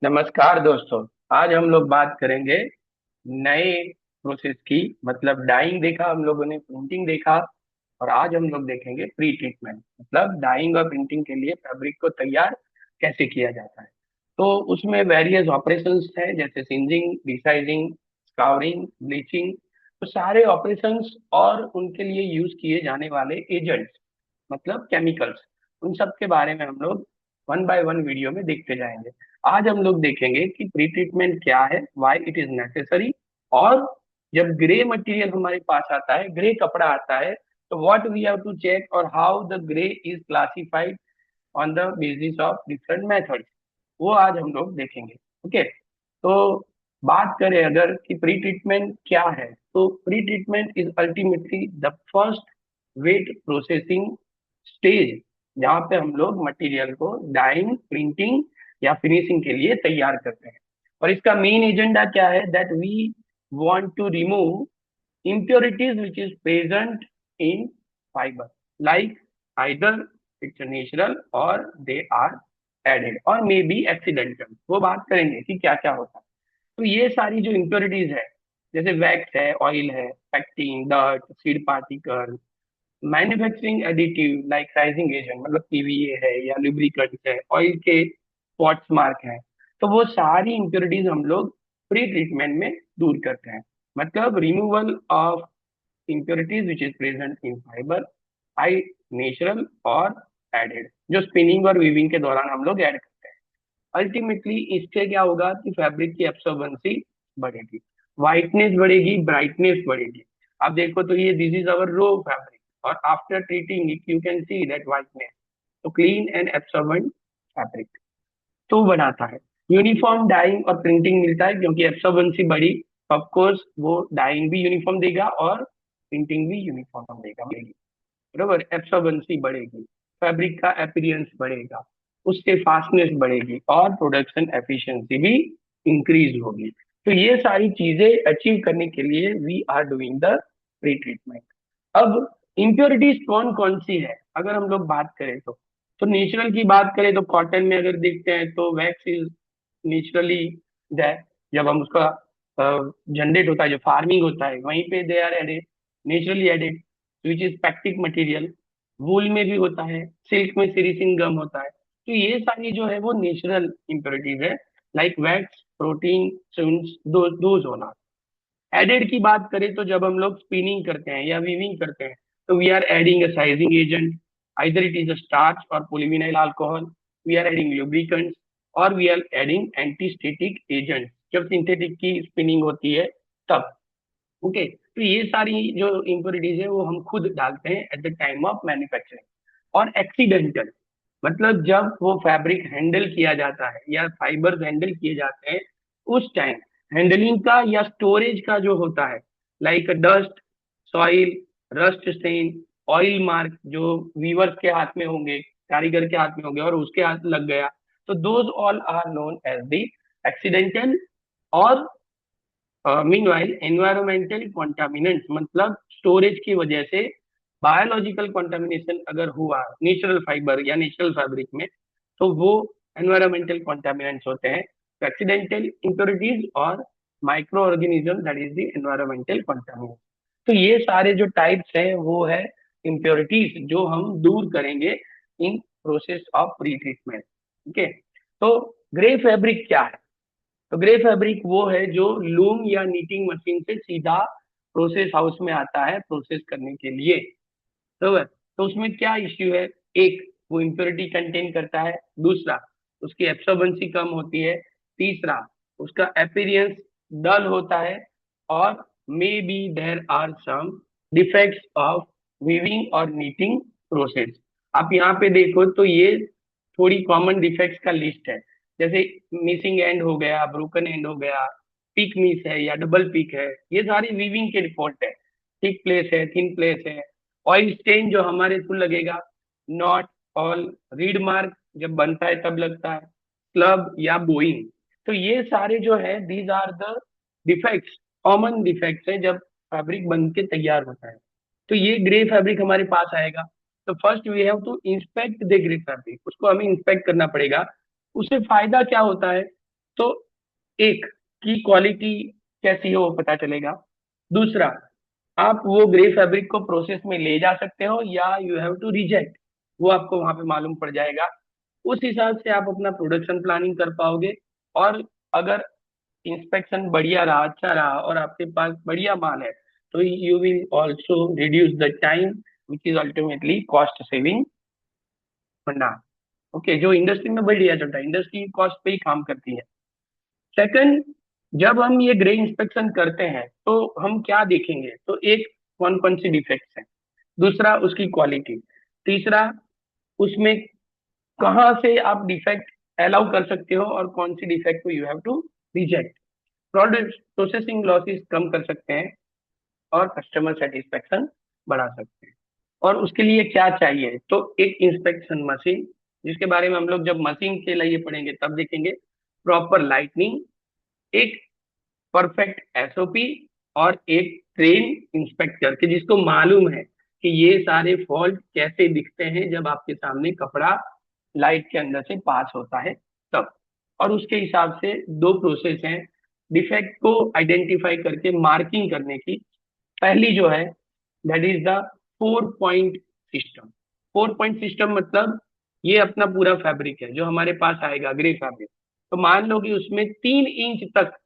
नमस्कार दोस्तों। आज हम लोग बात करेंगे नए प्रोसेस की। मतलब डाइंग देखा हम लोगों ने, प्रिंटिंग देखा, और आज हम लोग देखेंगे प्री ट्रीटमेंट। मतलब डाइंग और प्रिंटिंग के लिए फैब्रिक को तैयार कैसे किया जाता है। तो उसमें वेरियस ऑपरेशंस हैं, जैसे सिंजिंग, डिसाइजिंग, स्काउरिंग, ब्लीचिंग। तो सारे ऑपरेशंस और उनके लिए यूज किए जाने वाले एजेंट्स, मतलब केमिकल्स, उन सब के बारे में हम लोग वन बाय वन वीडियो में देखते जाएंगे। आज हम लोग देखेंगे कि प्री ट्रीटमेंट क्या है, व्हाई इट इज नेसेसरी, और जब ग्रे मटेरियल हमारे पास आता है, ग्रे कपड़ा आता है, तो what we have to check और how the grey is classified on the basis of different methods, वो आज हम लोग देखेंगे। ओके। तो बात करें अगर कि प्री ट्रीटमेंट क्या है, तो pre treatment is ultimately the first wet processing stage, जहाँ पे हम लोग मटेरियल को डाइंग, प्रिंटिंग या फिनिशिंग के लिए तैयार करते हैं। और इसका मेन एजेंडा क्या है, that we want to remove impurities which is present in fiber, like either it's natural or they are added or maybe accidental। वो बात करेंगे कि क्या क्या होता है। तो ये सारी जो impurities है, जैसे वैक्स है, ऑयल है, pectin, dirt, seed particle, manufacturing additive like rising agent, मतलब पीवीए है या लुब्रिकेंट है, ऑयल के स्पॉट्स मार्क है, तो वो सारी इंप्योरिटीज हम लोग प्री ट्रीटमेंट में दूर करते हैं। मतलब removal of impurities which is present in fiber, I natural और एडेड, जो स्पिनिंग और वीविंग के दौरान हम लोग ऐड करते हैं। अल्टीमेटली इससे क्या होगा कि फैब्रिक की एब्सॉर्बेंसी बढ़ेगी, वाइटनेस बढ़ेगी, ब्राइटनेस बढ़ेगी। आप देखो तो ये this is our raw fabric, और after treating it you can see that whiteness. तो क्लीन एंड एब्सॉर्बेंट फैब्रिक तो बनाता है। यूनिफॉर्म डाइंग और प्रिंटिंग मिलता है, क्योंकि एब्सॉर्बेंसी बढ़ी, ऑफ कोर्स वो डाइंग भी यूनिफॉर्म देगा और प्रिंटिंग भी यूनिफॉर्म देगा, बढ़ेगी। बराबर, एब्सॉर्बेंसी बढ़ेगी, फैब्रिक का अपीयरेंस बढ़ेगा, उससे फास्टनेस बढ़ेगी और प्रोडक्शन एफिशिएंसी भी इंक्रीज होगी। तो ये सारी चीजें अचीव करने के लिए we are doing the pre treatment. अब इम्प्योरिटीज कौन कौन सी है, अगर हम लोग बात करें तो नेचुरल की बात करें तो कॉटन में अगर देखते हैं तो वैक्स इज नेचुरली दैट, जब हम उसका जनरेट होता है, जो फार्मिंग होता है, वहीं पे they are added, naturally added, which is pectic material. Wool में भी होता है, सिल्क में सिरिसिन गम होता है। तो ये सारी जो है वो नेचुरल इम्प्योरिटीज है, लाइक वैक्स, प्रोटीन, दोज होना। एडेड की बात करें तो जब हम लोग स्पिनिंग करते हैं या वीविंग करते हैं, तो we are adding a sizing agent, either it is a starch और polyvinyl alcohol, we are adding lubricants, और we are adding antistatic agent जब सिंथेटिक की स्पिनिंग होती है तब। ओके। तो ये सारी जो इम्प्योरिटीज है वो हम खुद डालते हैं at the time of manufacturing. और एक्सीडेंटल, मतलब जब वो फैब्रिक हैंडल किया जाता है या फाइबर्स हैंडल किए जाते हैं, उस टाइम हैंडलिंग का या स्टोरेज का जो होता है, like dust, soil, rust stain, oil mark, जो वीवर्स के हाथ में होंगे, कारीगर के हाथ में होंगे और उसके हाथ लग गया, तो those all are known as the accidental. और मीनवाइल एनवायरमेंटल कॉन्टामिनेंट, मतलब स्टोरेज की वजह से बायोलॉजिकल कॉन्टामिनेशन अगर हुआ नेचुरल फाइबर या नेचुरल फैब्रिक में, तो वो एनवायरमेंटल कॉन्टामिनेंट्स होते हैं। तो एक्सीडेंटल इम्प्योरिटीज और microorganism, that is the environmental contaminant. तो ये सारे जो टाइप्स हैं वो है इम्प्योरिटीज, जो हम दूर करेंगे in process of pre treatment. Okay. तो ग्रे फैब्रिक क्या है? तो ग्रे फैब्रिक वो है जो लूम या नीटिंग मशीन से सीधा प्रोसेस हाउस में आता है प्रोसेस करने के लिए। बराबर। तो उसमें क्या इश्यू है, एक, वो इम्प्योरिटी कंटेन करता है, दूसरा उसकी एब्सॉर्बेंसी कम होती है, तीसरा उसका अपीयरेंस डल होता है, और may be there are some defects of weaving और नीटिंग प्रोसेस। आप यहाँ पे देखो तो ये थोड़ी कॉमन डिफेक्ट्स का लिस्ट है, जैसे मिसिंग एंड हो गया, ब्रोकन एंड हो गया, पिक मिस है या डबल पिक है, ये सारी वीविंग के डिफॉल्ट है। थिक प्लेस है, थिन प्लेस है, ऑयल स्टेन जो हमारे को लगेगा, नॉट ऑल, रीड मार्क जब बनता है तब लगता है, स्लब या बोइंग। तो ये सारे जो है these are the defects, common defects है जब फैब्रिक बन के तैयार होता है। तो ये ग्रे फैब्रिक हमारे पास आएगा, तो first we have to inspect the grey fabric, उसको हमें इंस्पेक्ट करना पड़ेगा। उससे फायदा क्या होता है, तो एक की क्वालिटी कैसी है वो पता चलेगा। दूसरा, आप वो ग्रे फैब्रिक को प्रोसेस में ले जा सकते हो या यू हैव टू रिजेक्ट, वो आपको वहां पे मालूम पड़ जाएगा। उस हिसाब से आप अपना प्रोडक्शन प्लानिंग कर पाओगे। और अगर इंस्पेक्शन बढ़िया रहा, अच्छा रहा और आपके पास बढ़िया माल है, तो you will also reduce the time which is ultimately cost saving फंडा। ओके, जो इंडस्ट्री में बढ़िया चलता है, इंडस्ट्री कॉस्ट पे ही काम करती है। सेकंड, जब हम ये ग्रे इंस्पेक्शन करते हैं तो हम क्या देखेंगे, तो एक, कौन कौन सी डिफेक्ट्स हैं, दूसरा उसकी क्वालिटी, तीसरा उसमें कहाँ से आप डिफेक्ट अलाउ कर सकते हो और कौन सी डिफेक्ट को you have to reject. Product processing losses कम कर सकते हैं और कस्टमर सेटिस्फेक्शन बढ़ा सकते हैं। और उसके लिए क्या चाहिए, तो एक इंस्पेक्शन मशीन, जिसके बारे में हम लोग जब मशीन के लिए पढ़ेंगे तब देखेंगे। प्रॉपर लाइटनिंग, एक परफेक्ट एसओपी, और एक ट्रेन इंस्पेक्टर के जिसको मालूम है कि ये सारे फॉल्ट कैसे दिखते हैं जब आपके सामने कपड़ा लाइट के अंदर से पास होता है तब। और उसके हिसाब से दो प्रोसेस हैं डिफेक्ट को आइडेंटिफाई करके मार्किंग करने की। पहली जो है, that is the 4 point system. 4 point system मतलब ये अपना पूरा फैब्रिक है जो हमारे पास आएगा ग्रे फैब्रिक। तो मान लो कि उसमें 3 इंच तक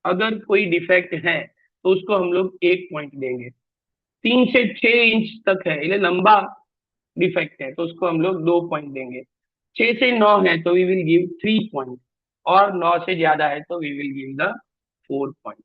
अगर कोई डिफेक्ट है तो उसको हम लोग 1 पॉइंट देंगे। 3 से 6 इंच तक है, ये लंबा डिफेक्ट है, तो उसको हम लोग 2 पॉइंट देंगे। 6 से 9 है तो वी विल गिव 3 पॉइंट, और 9 से ज्यादा है तो we will give the 4 point.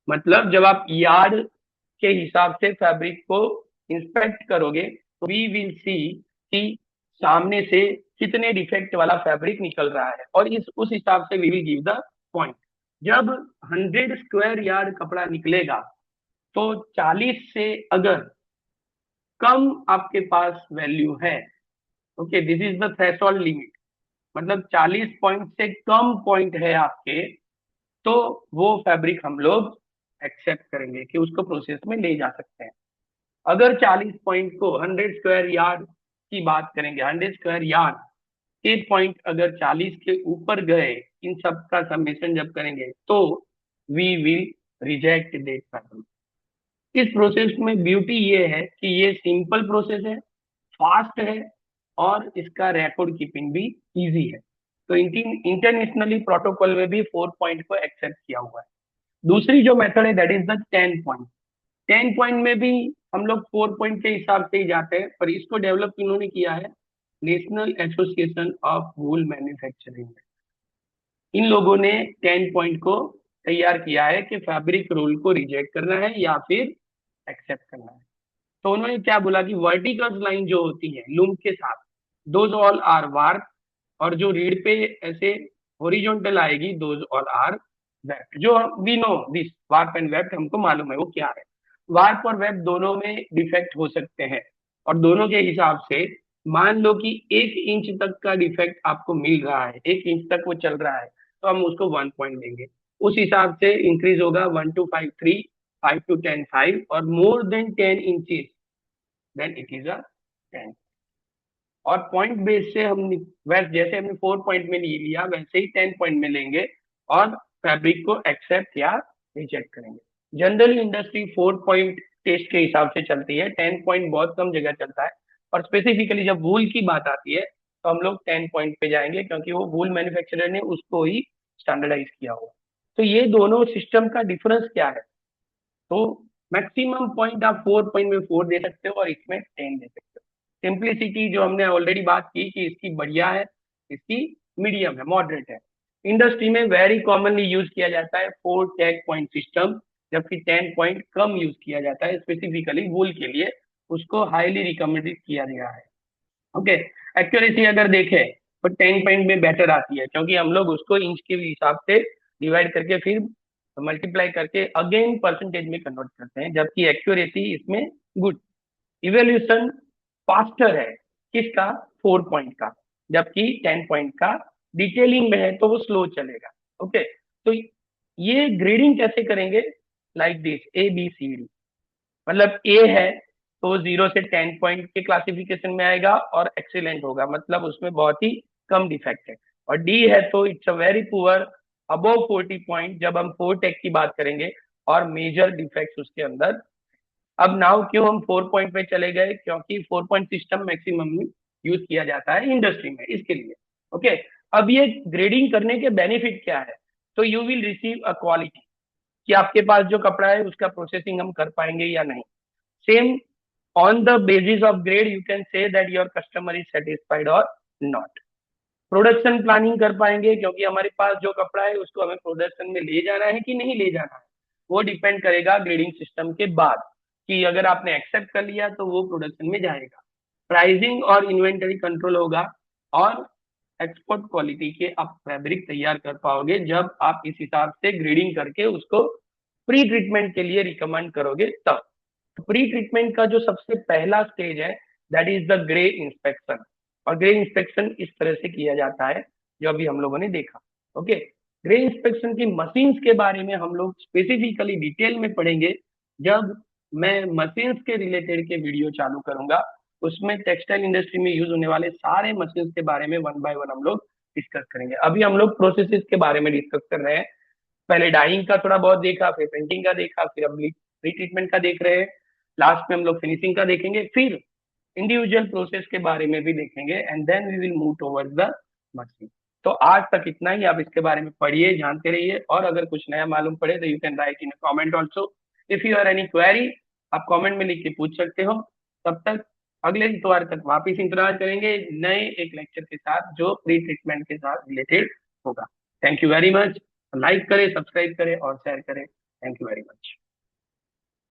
मतलब जब आप यार्ड के हिसाब से फैब्रिक को इंस्पेक्ट करोगे तो वी विल सी कि सामने से कितने डिफेक्ट वाला फैब्रिक निकल रहा है, और इस उस हिसाब से we will give the point. जब 100 स्क्वायर यार्ड कपड़ा निकलेगा तो 40 से अगर कम आपके पास वैल्यू है, okay, this is the threshold limit, मतलब 40 पॉइंट से कम पॉइंट है आपके, तो वो फैब्रिक हम लोग एक्सेप्ट करेंगे कि उसको प्रोसेस में ले जा सकते हैं। अगर 40 पॉइंट को 100 स्क्वायर यार्ड की बात करेंगे, 100 स्क्वायर यार्ड के पॉइंट अगर 40 के ऊपर गए, इन सब का समेशन जब करेंगे तो we will reject that fabric. इस प्रोसेस में ब्यूटी ये है कि ये सिंपल प्रोसेस है, फास्ट है, और इसका रिकॉर्ड कीपिंग भी इजी है। तो इंटरनेशनली प्रोटोकॉल में भी 4 पॉइंट को एक्सेप्ट किया हुआ है। दूसरी जो मेथड है that is the 10 point. 10 point में भी हम लोग 4 पॉइंट के हिसाब से ही जाते हैं, पर इसको डेवलप इन्होंने किया है National Association of Wool Manufacturing. इन लोगों ने 10 पॉइंट को तैयार किया है कि फैब्रिक रूल को रिजेक्ट करना है या फिर एक्सेप्ट करना है। तो उन्होंने क्या बोला कि वर्टिकल लाइन जो होती है लूम के साथ, दोज ऑल आर वार्प, और जो रीढ़ पे ऐसे हॉरिजॉन्टल आएगी, दोज ऑल आर वेप्ट। जो we know this warp and weft, हमको मालूम है वो क्या है। वार्प और वेप्ट दोनों में डिफेक्ट हो सकते हैं, और दोनों के हिसाब से मान लो कि 1 इंच तक का डिफेक्ट आपको मिल रहा है, 1 इंच तक वो चल रहा है, तो हम उसको 1 पॉइंट देंगे। उस हिसाब से इंक्रीज होगा 1 to 5 3, 5 to 10 5, और more than 10 inches then it is a 10। और पॉइंट बेस से हम वैसे जैसे हमने 4 पॉइंट में ले लिया वैसे ही 10 पॉइंट में लेंगे, और फैब्रिक को एक्सेप्ट या रिजेक्ट करेंगे। जनरली इंडस्ट्री 4 पॉइंट टेस्ट के हिसाब से चलती है, 10 पॉइंट बहुत कम जगह चलता है। और स्पेसिफिकली जब वूल की बात आती है तो हम लोग 10 पॉइंट पे जाएंगे, क्योंकि वो वूल मैन्युफैक्चरर ने उसको ही स्टैंडर्डाइज किया हुआ। तो ये दोनों सिस्टम का डिफरेंस क्या है, तो मैक्सिमम पॉइंट आप 4 पॉइंट में 4 दे सकते हो और इसमें 10 दे सकते हो। सिंप्लिसिटी जो हमने ऑलरेडी बात की कि इसकी बढ़िया है, इसकी मीडियम है, मॉडरेट है। इंडस्ट्री में वेरी कॉमनली यूज किया जाता है 4 टैग पॉइंट सिस्टम, जबकि 10 पॉइंट कम यूज किया जाता है स्पेसिफिकली वूल के लिए, उसको हाईली रिकमेंडेड किया गया है। ओके, एक्यूरेसी अगर देखें तो 10 पॉइंट में बेटर आती है, क्योंकि हम लोग उसको इंच के हिसाब से डिवाइड करके फिर मल्टीप्लाई करके अगेन परसेंटेज में कन्वर्ट करते हैं, जबकि एक्यूरेसी इसमें गुड। इवेल्यूशन फास्टर है किसका, 4 पॉइंट का, जबकि 10 पॉइंट का डिटेलिंग में है तो वो स्लो चलेगा। ओके, तो ये ग्रेडिंग कैसे करेंगे, लाइक दिस ABCD। मतलब ए है तो 0 से 10 पॉइंट के क्लासिफिकेशन में आएगा और एक्सीलेंट होगा, मतलब उसमें बहुत ही कम डिफेक्ट है। और डी है तो it's a very poor, above 40 point, जब हम 4 टेक की बात करेंगे, और मेजर डिफेक्ट्स उसके अंदर। अब नाउ क्यों हम 4 पॉइंट पे चले गए, क्योंकि 4 पॉइंट सिस्टम मैक्सिमम यूज किया जाता है इंडस्ट्री में, इसके लिए। ओके। अब ये ग्रेडिंग करने के बेनिफिट क्या है? तो you will receive a quality, कि आपके पास जो कपड़ा है उसका प्रोसेसिंग हम कर पाएंगे या नहीं। Same, on the basis of grade you can say that your customer is satisfied और नॉट। प्रोडक्शन प्लानिंग कर पाएंगे, क्योंकि हमारे पास जो कपड़ा है उसको हमें प्रोडक्शन में ले जाना है कि नहीं ले जाना है, वो डिपेंड करेगा ग्रेडिंग सिस्टम के बाद, कि अगर आपने एक्सेप्ट कर लिया तो वो प्रोडक्शन में जाएगा। प्राइसिंग और इन्वेंटरी कंट्रोल होगा, और एक्सपोर्ट क्वालिटी के आप फैब्रिक तैयार कर पाओगे जब आप इस हिसाब से ग्रेडिंग करके उसको प्री ट्रीटमेंट के लिए रिकमेंड करोगे तब। प्री ट्रीटमेंट का जो सबसे पहला स्टेज है, that is the grey inspection. और ग्रे इंस्पेक्शन इस तरह से किया जाता है जो अभी हम लोगों ने देखा। ओके। ग्रे इंस्पेक्शन की मशीन्स के बारे में हम लोग स्पेसिफिकली डिटेल में पढ़ेंगे जब मैं मशीन्स के रिलेटेड के वीडियो चालू करूंगा। उसमें टेक्सटाइल इंडस्ट्री में यूज होने वाले सारे मशीन्स के बारे में वन बाय वन हम लोग डिस्कस करेंगे। अभी हम लोग प्रोसेसेस के बारे में डिस्कस कर रहे हैं। पहले डाइंग का थोड़ा बहुत देखा, फिर पेंटिंग का देखा, फिर अब प्री ट्रीटमेंट का देख रहे हैं। लास्ट में हम लोग फिनिशिंग का देखेंगे, फिर इंडिविजुअल प्रोसेस के बारे में भी देखेंगे, and then we will move towards the machine. तो आज तक इतना ही। आप इसके बारे में पढ़िए, जानते रहिए, और अगर कुछ नया मालूम पड़े तो you can write in comment also. If you are any query, आप कमेंट में लिख के पूछ सकते हो। तब तक अगले इतवार तक वापिस इंतजार करेंगे नए एक लेक्चर के साथ जो प्री ट्रीटमेंट के साथ रिलेटेड होगा। Thank you very much. Like करें, सब्सक्राइब करें और शेयर करें। Thank you very much.